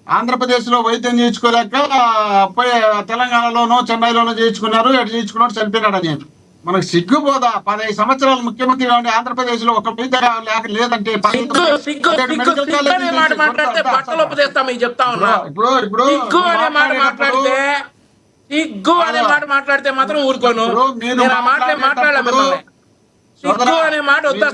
ఆంధ్రప్రదేశ్లో వైద్యం చేయించుకోలేక పోయి తెలంగాణలోనో చెన్నైలోనో చేయించుకున్నారు, ఎటు చేయించుకున్నాడు చనిపోయినాడు అని. మనకు సిగ్గుపోదా? 15 సంవత్సరాలు ముఖ్యమంత్రిగా ఉండి ఆంధ్రప్రదేశ్ లో ఒక వైద్య లేక లేదంటే మెడికల్ కాలేజ్ మాట్లాడితే బట్టలు ఉపదేస్తాం చెప్తా ఉన్నా. ఇప్పుడు ఇప్పుడు సిగ్గు అనే మాట మాట్లాడితే సిగ్గు అనే మాట మాట్లాడితే మాత్రం ఊరుకోను. నేను ఆ మాటలే మాట్లాడలేదు. సిగ్గు అనే మాట వద్దా?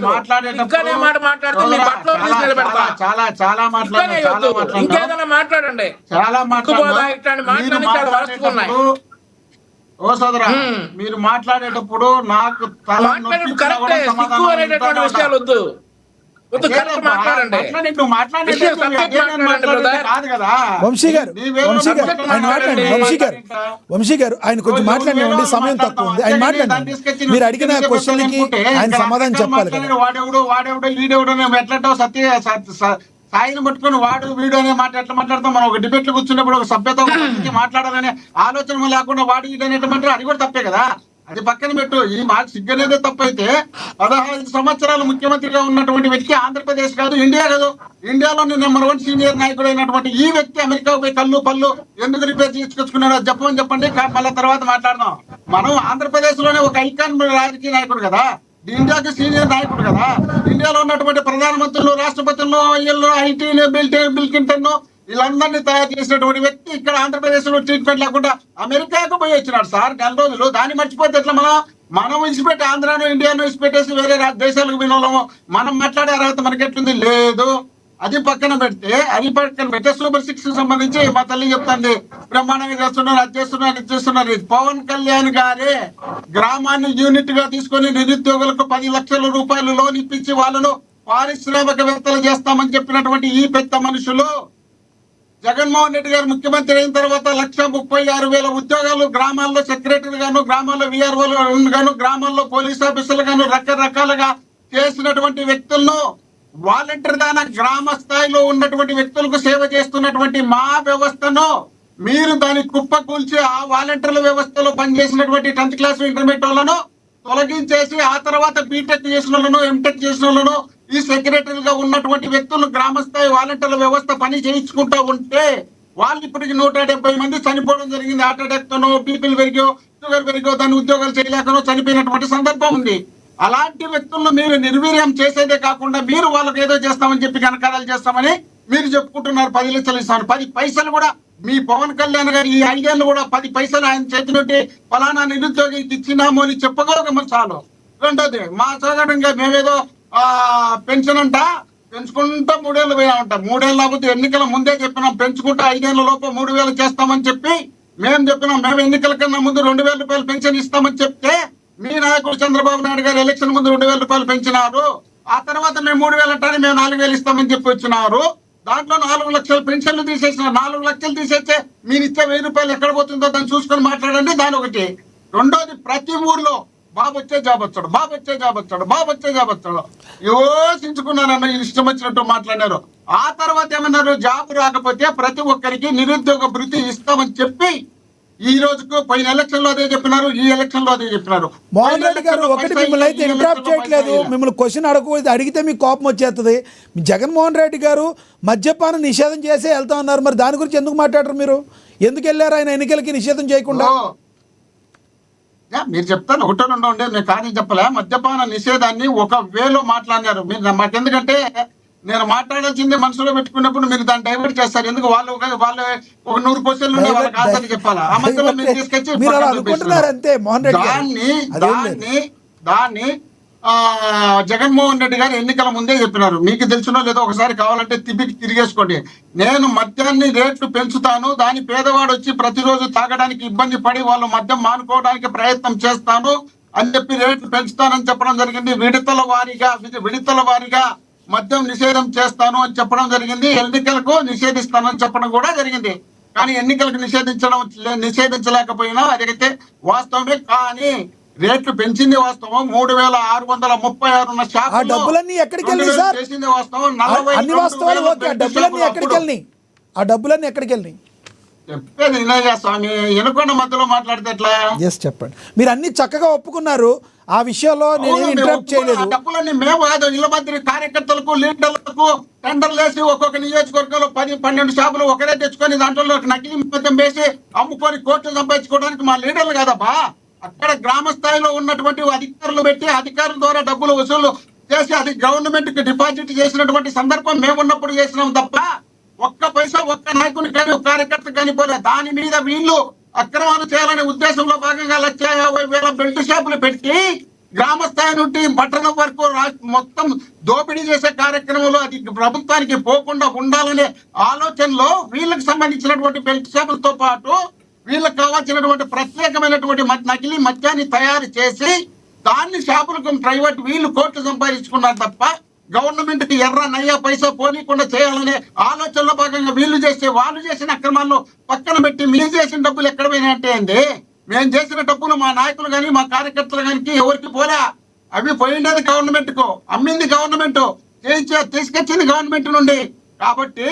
సిగ్గు అనే మాట మాట్లాడితే మీ బట్టలు నిలబెడతా. చాలా చాలా మాట్లాడారు. ఇంకేదైనా మాట్లాడండి. చాలా మాట్లాడుతున్నాయి. ఓ సోదరా, మీరు మాట్లాడేటప్పుడు నాకు కరెక్టే. సిగ్గు అనేటటువంటి విషయాలు వద్దు. వంశీ గారు ఆయన కొంచెం మాట్లాడండి, సమయం తక్కువ ఉంది. ఆయన మాట్లాడండి, మీరు అడిగిన క్వశ్చన్కి ఆయన సమాధానం చెప్పాలి కదా. వాడెవడో ఈడెవడో ఎట్లంటావు? స్థాయిని పట్టుకుని వాడు వీడు అనే మాట ఎట్లా మాట్లాడతాం? మనం ఒక డిబేట్ లో కూర్చున్నప్పుడు ఒక సభ్యత మాట్లాడాలనే ఆలోచన లేకుండా వాడు వీడు అనేటమంటే అది కూడా తప్పే కదా. అది పక్కన పెట్టు. ఈ మాట సిగ్గనేదే తప్పైతే 15 సంవత్సరాలు ముఖ్యమంత్రిగా ఉన్నటువంటి వ్యక్తి ఆంధ్రప్రదేశ్ కాదు, ఇండియా కాదు, ఇండియాలో నెంబర్ 1 సీనియర్ నాయకుడు అయినటువంటి ఈ వ్యక్తి అమెరికా పోయి కళ్ళు పళ్ళు ఎందుకు రిపేర్ చేసుకొచ్చుకున్నాడో చెప్పని మళ్ళీ తర్వాత మాట్లాడదాం. మనం ఆంధ్రప్రదేశ్ లోనే ఒక ఐకాన్ రాజకీయ నాయకుడు కదా, ఇండియాకి సీనియర్ నాయకుడు కదా. ఇండియాలో ఉన్నటువంటి ప్రధానమంత్రులు, రాష్ట్రపతుల్లో, ఐటీ, బిల్ క్లింటన్ వీళ్ళందరినీ తయారు చేసినటువంటి వ్యక్తి ఇక్కడ ఆంధ్రప్రదేశ్ లో ట్రీట్మెంట్ లేకుండా అమెరికాకు పోయి వచ్చినాడు సార్ 4 రోజులు. దాన్ని మర్చిపోతే ఎట్లా? మనం విడిచిపెట్టి ఆంధ్రాను ఇండియాను విడిచిపెట్టేసి వేరే దేశాలకు వినోళము మనం మాట్లాడే అర్హత మనకెట్లుంది? లేదు. అది పక్కన పెడితే సూపర్ 6 సంబంధించి మా తల్లి చెప్తాంది, బ్రహ్మాండంగా చేస్తున్నారు, అది చేస్తున్నారు, ఇది చేస్తున్నారు. పవన్ కళ్యాణ్ గారే గ్రామాన్ని యూనిట్ గా తీసుకొని నిరుద్యోగులకు 10 లక్షల రూపాయలు లోన్ ఇప్పించి వాళ్ళను పారిశ్రామికవేత్తలు చేస్తామని చెప్పినటువంటి ఈ పెద్ద మనుషులు జగన్మోహన్ రెడ్డి గారు ముఖ్యమంత్రి అయిన తర్వాత 1,36,000 ఉద్యోగాలు గ్రామాల్లో సెక్రటరీ గాను, గ్రామాల్లో విఆర్ఓలు గాను, గ్రామాల్లో పోలీస్ ఆఫీసర్లు గాను రకరకాలుగా చేసినటువంటి వ్యక్తులను వాలంటీర్ దానా గ్రామ స్థాయిలో ఉన్నటువంటి వ్యక్తులకు సేవ చేస్తున్నటువంటి మా వ్యవస్థను మీరు దాని కుప్పకూల్చి ఆ వాలంటీర్ల వ్యవస్థలో పనిచేసినటువంటి 10th క్లాస్ ఇంటర్మీడియట్ వాళ్ళను తొలగించేసి ఆ తర్వాత బీటెక్ చేసిన వాళ్ళను, ఎంటెక్ చేసిన వాళ్ళను, ఈ సెక్రటరీగా ఉన్నటువంటి వ్యక్తులు గ్రామ స్థాయి వాలంటీర్ల వ్యవస్థ పని చేయించుకుంటూ ఉంటే వాళ్ళు ఇప్పటికి 170 మంది చనిపోవడం జరిగింది. హార్ట్ అటాక్ తోనో, బీపీలు పెరిగో, షుగర్ పెరిగో, దాని ఉద్యోగాలు చేయలేకనో చనిపోయినటువంటి సందర్భం ఉంది. అలాంటి వ్యక్తులను మీరు నిర్వీర్యం చేసేదే కాకుండా మీరు వాళ్ళకి ఏదో చేస్తామని చెప్పి కనకారాలు చేస్తామని మీరు చెప్పుకుంటున్నారు. 10 లక్షలు ఇస్తామని 10 పైసలు కూడా మీ పవన్ కళ్యాణ్ గారు ఈ 5 ఏళ్ళు కూడా 10 పైసలు ఆయన చేతి నుండి ఫలానా నిరుద్యోగికి ఇచ్చినాము అని చెప్పగలగమ చాలు. రెండోది, మా సోదరుగా మేమేదో పెన్షన్ అంట పెంచుకుంటా 3 ఏళ్ళు పోయా ఉంటాం. 3 ఏళ్ళు లేకపోతే ఎన్నికల ముందే చెప్పినాం పెంచుకుంటా 5 ఏళ్ల లోపు 3,000 చేస్తామని చెప్పి మేము చెప్పినాం. మేము ఎన్నికల కన్నా ముందు 2,000 రూపాయలు పెన్షన్ ఇస్తామని చెప్తే మీ నాయకుడు చంద్రబాబు నాయుడు గారు ఎలక్షన్ ముందు 2,000 రూపాయలు పెంచినారు. ఆ తర్వాత మేము 3,000 అంటారు, మేము 4,000 ఇస్తామని చెప్పి వచ్చినారు. దాంట్లో 4 లక్షల పెన్షన్లు తీసేసిన. 4 లక్షలు తీసేస్తే మీరు ఇచ్చే 1,000 రూపాయలు ఎక్కడ పోతుందో దాన్ని చూసుకొని మాట్లాడండి. దాని ఒకటి. రెండోది, ప్రతి ఊర్లో బాబు వచ్చే జాబ్ వచ్చాడు, బాబు వచ్చే జాబ్ వచ్చాడు, బాబు వచ్చే జాబ్ వచ్చాడు యోచించుకున్నారన్న ఇష్టం వచ్చినట్టు మాట్లాడారు. ఆ తర్వాత ఏమన్నారు? జాబ్ రాకపోతే ప్రతి ఒక్కరికి నిరుద్యోగ భృతి ఇస్తామని చెప్పి ఈ రోజుకు పోయిన ఎలక్షన్ లో అదే చెప్పినారు, ఈ ఎలక్షన్ లో అదే చెప్పినారు. మోహన్ రెడ్డి గారు ఒకటి మిమ్మల్ని అయితే ఇంటరాప్ట్ చేయట్లేదు, మిమ్మల్ని క్వశ్చన్ అడిగితే మీకు కోపం వచ్చేస్తుంది. జగన్మోహన్ రెడ్డి గారు మద్యపాన నిషేధం చేసే వెళ్తా ఉన్నారు, మరి దాని గురించి ఎందుకు మాట్లాడరు? మీరు ఎందుకు వెళ్ళారు ఆయన ఎన్నికలకి నిషేధం చేయకుండా? మీరు చెప్తాను, 1-2 ఉండేది నేను కానీ చెప్పలే. మద్యపాన నిషేధాన్ని ఒక వేలో మాట్లాడినారు మీరు. మాకెందుకంటే నేను మాట్లాడాల్సిందే మనసులో పెట్టుకున్నప్పుడు మీరు దాన్ని డైవర్ట్ చేస్తారు. ఎందుకు? వాళ్ళు ఒక 100 క్వశ్చన్లు ఉండే వాళ్ళకి ఆన్సర్ చెప్పాలా? ఆ మధ్యలో మీరు తీసుకొచ్చి దాన్ని జగన్మోహన్ రెడ్డి గారు ఎన్నికల ముందే చెప్పినారు. మీకు తెలిసినో లేదో ఒకసారి కావాలంటే తిరిగేసుకోండి. నేను మద్యాన్ని రేట్లు పెంచుతాను, దాని పేదవాడు వచ్చి ప్రతిరోజు తాగడానికి ఇబ్బంది పడి వాళ్ళు మద్యం మానుకోవడానికి ప్రయత్నం చేస్తాను అని చెప్పి రేట్లు పెంచుతానని చెప్పడం జరిగింది. విడతల వారీగా మద్యం నిషేధం చేస్తాను అని చెప్పడం జరిగింది. ఎన్నికలకు నిషేధిస్తానని చెప్పడం కూడా జరిగింది. కానీ ఎన్నికలకు నిషేధించలేకపోయినా అదైతే వాస్తవమే. కానీ రేట్లు పెంచింది వాస్తవం. 3,636 ఉన్న శాఖ డబ్బులన్నీ ఎక్కడికి వెళ్ళి సార్? చేసింది వాస్తవం. అన్ని వాస్తవాలు ఓకే, ఆ డబ్బులన్నీ ఎక్కడికి వెళ్ళినాయి? ఆ డబ్బులన్నీ ఎక్కడికి వెళ్ళినాయి? చెప్పేది వినయ్య స్వామి, ఎనుకొండ మధ్యలో మాట్లాడితే ఎట్లా? చెప్పండి. మీరు అన్ని చక్కగా ఒప్పుకున్నారు, ఆ విషయంలో నేను ఇంటరప్ట్ చేయలేదు. డబ్బులన్నీ మేము కాదు, ఇళ్ళ మంత్రి కార్యకర్తలకు లీడర్లకు టెండర్లు వేసి ఒక్కొక్క నియోజకవర్గంలో 10-12 షాపులు ఒకరే తెచ్చుకొని దాంట్లో నకిలీ మద్యం వేసి అమ్ముకొని కోట్లు సంపాదించుకోవడానికి మా లీడర్లు కాదబ్బా. అక్కడ గ్రామ స్థాయిలో ఉన్నటువంటి అధికారులు పెట్టి అధికారుల ద్వారా డబ్బులు వసూలు చేసి అది గవర్నమెంట్ కి డిపాజిట్ చేసినటువంటి సందర్భం మేము ఉన్నప్పుడు చేసినాం తప్ప ఒక్క పైసా ఒక్క నాయకుని కానీ ఒక కార్యకర్త కానీ పోలే. దాని మీద వీళ్ళు అక్రమాలు చేయాలనే ఉద్దేశంలో భాగంగా 1,50,000 బెల్ట్ షాపులు పెట్టి గ్రామ స్థాయి నుండి పట్టణం వరకు మొత్తం దోపిడీ చేసే కార్యక్రమంలో అది ప్రభుత్వానికి పోకుండా ఉండాలనే ఆలోచనలో వీళ్ళకి సంబంధించినటువంటి బెల్ట్ షాపులతో పాటు వీళ్ళకి కావాల్సినటువంటి ప్రత్యేకమైనటువంటి నకిలీ మద్యాన్ని తయారు చేసి దాన్ని షాపులకు ప్రైవేట్ వీళ్ళు కోట్లు సంపాదించుకున్నారు తప్ప గవర్నమెంట్ కి ఎర్ర నయ్య పైసా పోనీకుండా చేయాలనే ఆలోచనలో భాగంగా వీళ్ళు వాళ్ళు చేసిన అక్రమాల్లో పక్కన పెట్టి మీరు చేసిన డబ్బులు ఎక్కడ పోయినాయంటే అండి, మేము చేసిన డబ్బులు మా నాయకులు కానీ మా కార్యకర్తలు కానీ ఎవరికి పోలే. అవి పోయిండేది గవర్నమెంట్ కు, అమ్మింది గవర్నమెంట్, తీసుకొచ్చింది గవర్నమెంట్ నుండి. కాబట్టి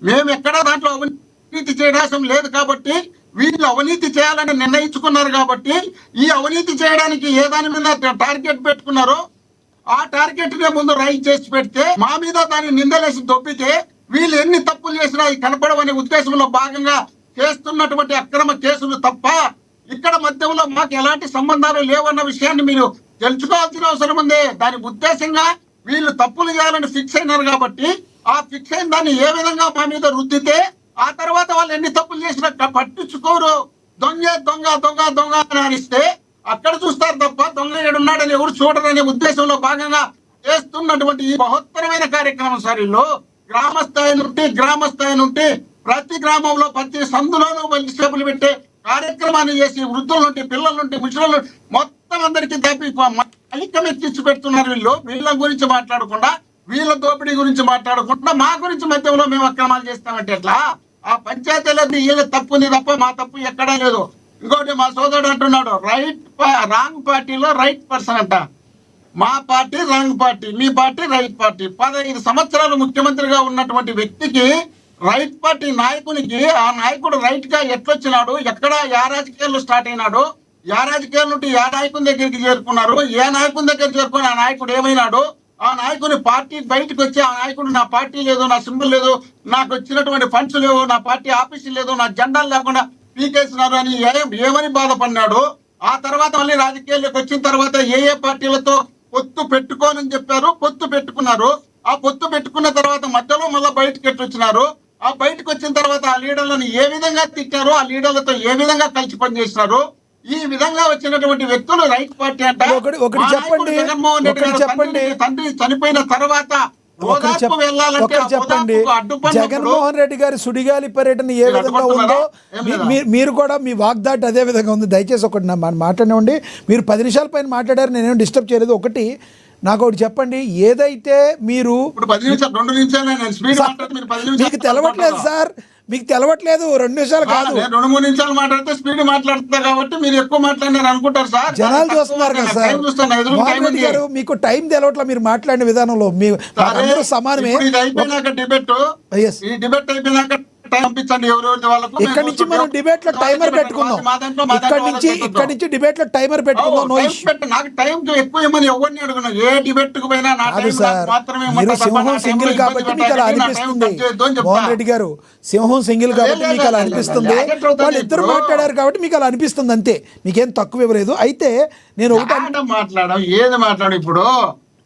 మేము ఎక్కడా దాంట్లో అవినీతి చేయడం లేదు. కాబట్టి వీళ్ళు అవినీతి చేయాలని నిర్ణయించుకున్నారు. కాబట్టి ఈ అవినీతి చేయడానికి ఏ దాని మీద టార్గెట్ పెట్టుకున్నారో ఆ టార్గెట్ నే ముందు రైజ్ చేసి పెడితే మా మీద దాన్ని నిందలేసి దొబ్బితే వీళ్ళు ఎన్ని తప్పులు చేసినా ఈ కనపడవనే ఉద్దేశంలో భాగంగా చేస్తున్నటువంటి అక్రమ కేసులు తప్ప ఇక్కడ మధ్యంలో మాకు ఎలాంటి సంబంధాలు లేవన్న విషయాన్ని మీరు తెలుసుకోవాల్సిన అవసరం ఉంది. దాని ఉద్దేశంగా వీళ్ళు తప్పులు చేయాలని ఫిక్స్ అయినారు. కాబట్టి ఆ ఫిక్స్ అయిన దాన్ని ఏ విధంగా మా మీద రుద్దితే ఆ తర్వాత వాళ్ళు ఎన్ని తప్పులు చేసినా పట్టించుకోరు. దొంగ దొంగ దొంగ దొంగ అని అనిస్తే అక్కడ చూస్తారు తప్ప దొంగ ఏడున్నాడని ఎవరు చూడరనే ఉద్దేశంలో భాగంగా చేస్తున్నటువంటి ఈ మహత్తరమైన కార్యక్రమం సార్. వీళ్ళు గ్రామ స్థాయి నుండి ప్రతి గ్రామంలో ప్రతి సందులోనూ వెజిటేబుల్ పెట్టే కార్యక్రమాన్ని చేసి వృద్ధుల నుండి పిల్లల నుండి ముసలి మొత్తం అందరికీ ఐక్యమెత్తించి పెడుతున్నారు. వీళ్ళ గురించి మాట్లాడకుండా వీళ్ళ దోపిడీ గురించి మాట్లాడకుండా మా గురించి మధ్యలో మేము అక్రమాలు చేస్తామంటే ఎట్లా? ఆ పంచాయతీలది వీళ్ళ తప్పు ఉంది తప్ప మా తప్పు ఎక్కడా లేదు. ఇంకోటి మా సోదరుడు అంటున్నాడు రాంగ్ పార్టీలో రైట్ పర్సన్ అంట. మా పార్టీ రాంగ్ పార్టీ, మీ పార్టీ రైట్ పార్టీ. 15 సంవత్సరాలు ముఖ్యమంత్రిగా ఉన్నటువంటి వ్యక్తికి రైట్ పార్టీ నాయకునికి ఆ నాయకుడు రైట్ గా ఎట్లొచ్చినాడు, ఎక్కడ ఏ రాజకీయాలు స్టార్ట్ అయినాడు, ఏ రాజకీయాల నుండి ఏ నాయకుని దగ్గరికి చేరుకున్నారు, ఏ నాయకుని దగ్గర చేరుకుని ఆ నాయకుడు ఏమైనాడు, ఆ నాయకుని పార్టీ బయటకు వచ్చి ఆ నాయకుడు నా పార్టీ లేదు, నా సింబల్ లేదు, నాకు వచ్చినటువంటి ఫండ్స్ లేవు, నా పార్టీ ఆఫీసు లేదు, నా జెండాలు లేకుండా పీకేసినారు అని ఏమని బాధపడినాడు. ఆ తర్వాత మళ్ళీ రాజకీయాల్లోకి వచ్చిన తర్వాత ఏ పార్టీలతో పొత్తు పెట్టుకోనని చెప్పారు, పొత్తు పెట్టుకున్నారు. ఆ పొత్తు పెట్టుకున్న తర్వాత మధ్యలో మళ్ళీ బయటకు ఎట్లొచ్చినారు. ఆ బయటకు వచ్చిన తర్వాత ఆ లీడర్లను ఏ విధంగా తిట్టారు, ఆ లీడర్లతో ఏ విధంగా కలిసి పనిచేసినారు. ఈ విధంగా వచ్చినటువంటి వ్యక్తులు రైట్ పార్టీ అంటే జగన్మోహన్ రెడ్డి గారు తండ్రి చనిపోయిన తర్వాత చెప్పండి, జగన్మోహన్ రెడ్డి గారి సుడిగాలి పర్యటన ఏ విధంగా ఉందో మీరు కూడా మీ వాగ్దాటి అదే విధంగా ఉంది. దయచేసి ఒకటి మాట్లాడండి. మీరు 10 నిమిషాల పైన మాట్లాడారు, నేనేం డిస్టర్బ్ చేయలేదు. ఒకటి నాకు ఒకటి చెప్పండి, ఏదైతే మీరు మీకు తెలవట్లేదు సార్, మీకు తెలవట్లేదు 2 నిమిషాలు కాదు 2-3 నిమిషాలు మాట్లాడితే స్పీడ్ మాట్లాడుతున్నా కాబట్టి మీరు ఎక్కువ మాట్లాడినారు అనుకుంటారు సార్. జనాలు చూస్తున్నారు కదా సార్ గారు, మీకు టైం తెలవట్లా మీరు మాట్లాడిన విధానంలో. అందరూ సమానమే. డిబేట్ అయిపోయినాక పంపించండి ఎవరెవరి వాళ్ళకు. ఇక్కడ నుంచి మనం డిబేట్ లో టైమర్ పెట్టుకుందాం. ఇక్కడ నుంచి డిబేట్ లో టైమర్ పెట్టుకుందాం. నాకు టైం ఎక్కువ ఏమని ఎవరిని అడుగున్నా, ఏ డిబేట్ కు పోయినా మీరు సింహం సింగిల్ కాబట్టి మీకు అలా అనిపిస్తుంది. మోహన్ రెడ్డి గారు సింహం సింగిల్ కాబట్టి మీకు అలా అనిపిస్తుంది. వాళ్ళు ఇద్దరు మాట్లాడారు కాబట్టి మీకు అలా అనిపిస్తుంది, అంతే. మీకేం తక్కువ ఇవ్వలేదు. అయితే నేను ఏది మాట్లాడు ఇప్పుడు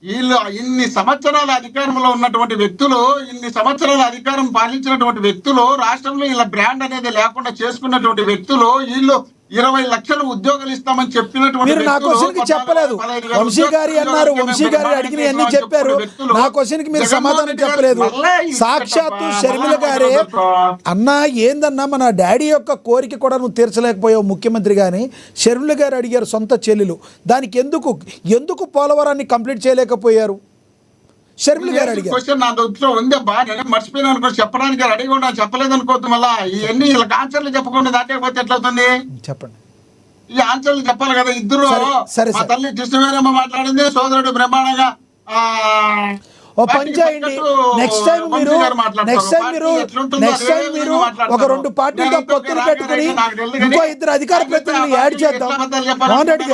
వీళ్ళు ఇన్ని సంవత్సరాల అధికారంలో ఉన్నటువంటి వ్యక్తులు, ఇన్ని సంవత్సరాల అధికారం పాలించినటువంటి వ్యక్తులు, రాష్ట్రంలో ఇలా బ్రాండ్ అనేది లేకుండా చేసుకున్నటువంటి వ్యక్తులు, వీళ్ళు 20 లక్షలు ఉద్యోగాలు ఇస్తామని చెప్పినటువంటి మీరు నా క్వశ్చన్ కి చెప్పలేదు. వంశీ గారి అన్నారు, వంశీ గారి అడిగిన అన్ని చెప్పారు. నా క్వశ్చన్ కి మీరు సమాధానం చెప్పలేదు. సాక్షాత్తు షర్మిల గారే అన్నా, ఏందన్నా మన డాడీ యొక్క కోరిక కూడా నువ్వు తీర్చలేకపోయావు ముఖ్యమంత్రి గాని షర్మిల గారు అడిగారు, సొంత చెల్లెలు. దానికి ఎందుకు పోలవరాన్ని కంప్లీట్ చేయలేకపోయారు? షర్మిల గారు అడిగారు. క్వశ్చన్ నా దృష్టిలో ఉంది బా, నేను మర్చిపోయినా అనుకో, చెప్పడానికి రెడీగా ఉన్నా, చెప్పలేదు అనుకోవద్దు. మళ్ళా ఇవన్నీ వీళ్ళకి ఆన్సర్లు చెప్పకుండా దాటకపోతే ఎట్లవుతుంది? చెప్పండి, ఈ ఆన్సర్లు చెప్పాలి కదా. ఇద్దరు మా తల్లి కృష్ణవేరమ్మ మాట్లాడింది, సోదరుడు బ్రహ్మాండంగా ఓ పని చేయండి, నెక్స్ట్ టైం మీరు ఒక 2 పార్టీలతో పొత్తులు పెట్టుకుని ఇంకో 2 అధికార ప్రతినిధులు యాడ్ చేద్దాం. మోహన్ రెడ్డి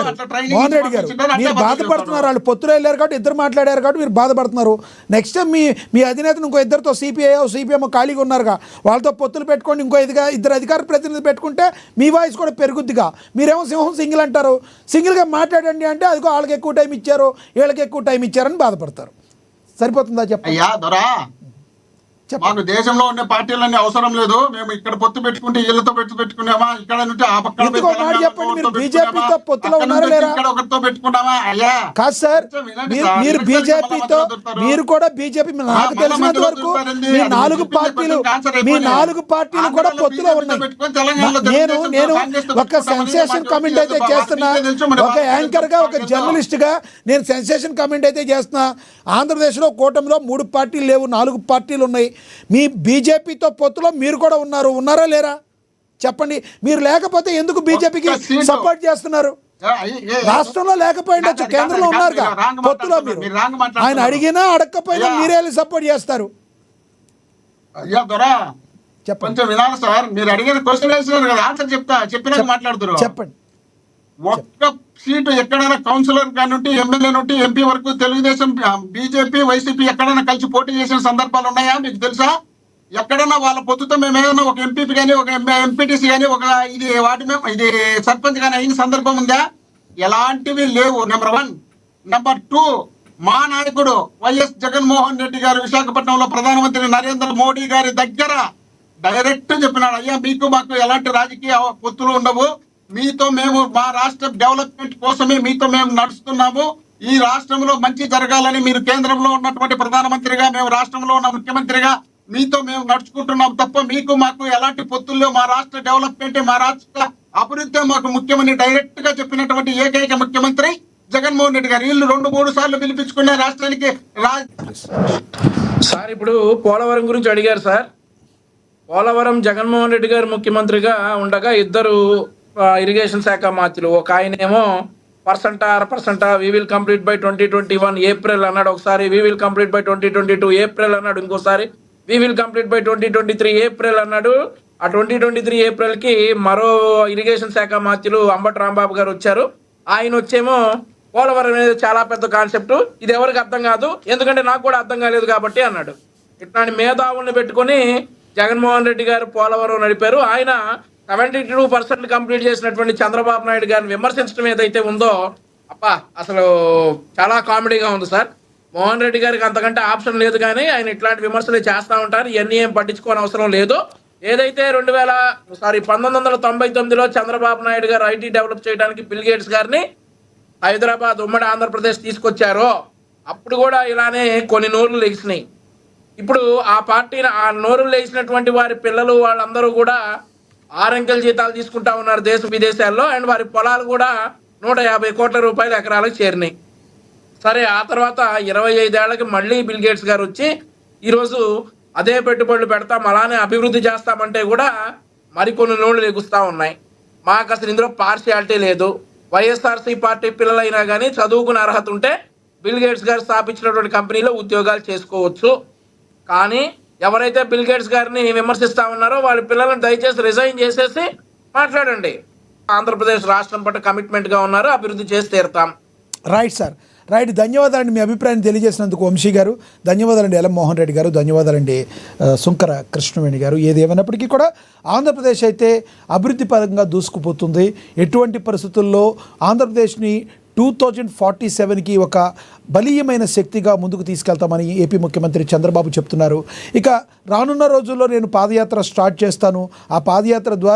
గారు మీరు బాధపడుతున్నారు, వాళ్ళు పొత్తులు వెళ్ళారు కాబట్టి 2 మాట్లాడారు కాబట్టి మీరు బాధపడుతున్నారు. నెక్స్ట్ టైం మీ అధినేతను ఇంకో 2తో సిపిఎం ఖాళీగా ఉన్నారుగా, వాళ్ళతో పొత్తులు పెట్టుకోండి. ఇంకో 2 అధికార ప్రతినిధులు పెట్టుకుంటే మీ వాయిస్ కూడా పెరుగుద్దిగా. మీరేమో సింహం సింగిల్ అంటారు, సింగిల్గా మాట్లాడండి అంటే అదిగో వాళ్ళకి ఎక్కువ టైం ఇచ్చారు వీళ్ళకి ఎక్కువ టైం ఇచ్చారని బాధపడతారు. సరిపోతుందా చెప్పండి? అయ్యా దొరా, మాకు దేశంలో ఉండే పార్టీలన్నీ అవసరం లేదు. మేము ఇక్కడ పొత్తు పెట్టుకుంటే వీళ్ళతో పెట్టుకున్నామా, ఇక్కడ నుండి ఆ పక్కన చెప్పండి. మీరు బీజేపీతో పొత్తులో ఉన్నారా లేరా? ఒకరితో పెట్టుకున్నామా? అయ్యా కాదు సార్, మీరు బీజేపీతో, మీరు కూడా బీజేపీ, నాకు తెలిసినంత వరకు మీ 4 పార్టీలు కూడా పొత్తులో ఉన్నాయి. నేను ఒక సెన్సేషన్ కమెంట్ అయితే చేస్తున్నా, ఒక యాంకర్ గా, ఒక జర్నలిస్ట్ గా నేను సెన్సేషన్ కమెంట్ అయితే చేస్తున్నా. ఆంధ్రప్రదేశ్లో కూటమిలో 3 పార్టీలు లేవు, 4 పార్టీలు ఉన్నాయి. మీ బీజేపీతో పొత్తులో మీరు కూడా ఉన్నారా లేరా చెప్పండి. మీరు లేకపోతే ఎందుకు బీజేపీకి సపోర్ట్ చేస్తున్నారు? రాష్ట్రంలో లేకపోయిండొచ్చు, కేంద్రంలో ఉన్నారుగా పొత్తులో. మీరు ఆయన అడిగినా అడగకపోయినా మీరే సపోర్ట్ చేస్తారు. కొంచెం వినాలి సార్, మీరు అడిగిన క్వశ్చన్ వేస్తున్నారు కదా, ఆన్సర్ చెప్పినాక మాట్లాడుతున్నారు. చెప్పండి. ఒక్క సీటు ఎక్కడైనా కౌన్సిలర్ కానుంటి, ఎమ్మెల్యే నుండి ఎంపీ వరకు తెలుగుదేశం, బీజేపీ, వైసీపీ ఎక్కడైనా కలిసి పోటీ చేసిన సందర్భాలు ఉన్నాయా మీకు తెలుసా? ఎక్కడైనా వాళ్ళ పొత్తుతో మేము ఏదైనా ఒక ఎంపీపీ కానీ, ఒక ఎంపీటీసీ కానీ, ఒక ఇది సర్పంచ్ కానీ అయిన సందర్భం ఉందా? ఎలాంటివి లేవు. నెంబర్ 1. నెంబర్ 2, మా నాయకుడు వైఎస్ జగన్మోహన్ రెడ్డి గారు విశాఖపట్నంలో ప్రధానమంత్రి నరేంద్ర మోడీ గారి దగ్గర డైరెక్ట్ చెప్పినాడు, అయ్యా మీకు మాకు ఎలాంటి రాజకీయ పొత్తులు ఉండవు, మీతో మేము మా రాష్ట్ర డెవలప్మెంట్ కోసమే మీతో మేము నడుస్తున్నాము, ఈ రాష్ట్రంలో మంచి జరగాలని, మీరు కేంద్రంలో ఉన్నటువంటి ప్రధానమంత్రిగా, మేము రాష్ట్రంలో ఉన్న ముఖ్యమంత్రిగా మీతో మేము నడుచుకుంటున్నాం తప్ప మీకు మాకు ఎలాంటి పొత్తుల్లో, మా రాష్ట్ర డెవలప్మెంట్, మా రాష్ట్ర అభివృద్ధి మాకు ముఖ్యమని డైరెక్ట్ గా చెప్పినటువంటి ఏకైక ముఖ్యమంత్రి జగన్మోహన్ రెడ్డి గారు. వీళ్ళు 2-3 సార్లు పిలిపించుకునే రాష్ట్రానికి సార్. ఇప్పుడు పోలవరం గురించి అడిగారు సార్. పోలవరం జగన్మోహన్ రెడ్డి గారు ముఖ్యమంత్రిగా ఉండగా 2 ఇరిగేషన్ శాఖ మంత్రులు, ఒక ఆయనేమో 1% we will complete by 2021 April అన్నాడు, ఒకసారి we will complete by 2022 April అన్నాడు, ఇంకోసారి we will complete by 2023 April అన్నాడు. ఆ 2023 ఏప్రిల్కి మరో ఇరిగేషన్ శాఖ మంత్రులు అంబటి రాంబాబు గారు వచ్చారు. ఆయన వచ్చేమో పోలవరం అనేది చాలా పెద్ద కాన్సెప్ట్, ఇది ఎవరికి అర్థం కాదు, ఎందుకంటే నాకు కూడా అర్థం కాలేదు కాబట్టి అన్నాడు. ఇట్లాంటి మేధావుల్ని పెట్టుకొని జగన్మోహన్ రెడ్డి గారు పోలవరం నడిపారు. ఆయన 72% కంప్లీట్ చేసినటువంటి చంద్రబాబు నాయుడు గారిని విమర్శించడం ఏదైతే ఉందో, అసలు చాలా కామెడీగా ఉంది సార్. మోహన్ రెడ్డి గారికి అంతకంటే ఆప్షన్ లేదు, కానీ ఆయన ఇట్లాంటి విమర్శలు చేస్తూ ఉంటారు. ఇవన్నీ ఏం పట్టించుకోని అవసరం లేదు. ఏదైతే 1999లో చంద్రబాబు నాయుడు గారు ఐటీ డెవలప్ చేయడానికి బిల్ గేట్స్ గారిని హైదరాబాద్ ఉమ్మడి ఆంధ్రప్రదేశ్ తీసుకొచ్చారో అప్పుడు కూడా ఇలానే కొన్ని నోర్లు లెగిసినాయి. ఇప్పుడు ఆ పార్టీని, ఆ నోరులు లేచినటువంటి వారి పిల్లలు వాళ్ళందరూ కూడా 6 అంకెల జీతాలు తీసుకుంటా ఉన్నారు దేశ విదేశాల్లో. అండ్ వారి పొలాలు కూడా 150 కోట్ల రూపాయల ఎకరాలకు చేరినాయి. సరే, ఆ తర్వాత 25 ఏళ్లకి మళ్ళీ బిల్ గేట్స్ గారు వచ్చి ఈరోజు అదే పెట్టుబడులు పెడతాం, అలానే అభివృద్ధి చేస్తామంటే కూడా మరికొన్ని నోళ్లు లెగుస్తూ ఉన్నాయి. మాకు అసలు ఇందులో పార్షియాలిటీ లేదు. వైఎస్ఆర్సీ పార్టీ పిల్లలైనా కానీ చదువుకునే అర్హత ఉంటే బిల్ గేట్స్ గారు స్థాపించినటువంటి కంపెనీలో ఉద్యోగాలు చేసుకోవచ్చు. కానీ ఎవరైతే బిల్ గేట్స్ గారిని విమర్శిస్తా ఉన్నారో వాళ్ళ పిల్లలను దయచేసి రిజైన్ చేసేసి మాట్లాడండి. ఆంధ్రప్రదేశ్ రాష్ట్రం పట్ల కమిట్మెంట్గా ఉన్నారు, అభివృద్ధి చేసి తీరుతాం. Right sir, right. ధన్యవాదాలండి మీ అభిప్రాయాన్ని తెలియజేసినందుకు వంశీ గారు. ధన్యవాదాలండి ఎలం మోహన్ రెడ్డి గారు. ధన్యవాదాలండి సుంకర కృష్ణవేణి గారు. ఏది ఏమైనప్పటికీ కూడా ఆంధ్రప్రదేశ్ అయితే అభివృద్ధి పరంగా దూసుకుపోతుంది. ఎటువంటి పరిస్థితుల్లో ఆంధ్రప్రదేశ్ని 2047కి ఒక బలీయమైన శక్తిగా ముందుకు తీసుకెళ్తామని ఏపీ ముఖ్యమంత్రి చంద్రబాబు చెప్తున్నారు. ఇక రానున్న రోజుల్లో నేను పాదయాత్ర స్టార్ట్ చేస్తాను, ఆ పాదయాత్ర ద్వారా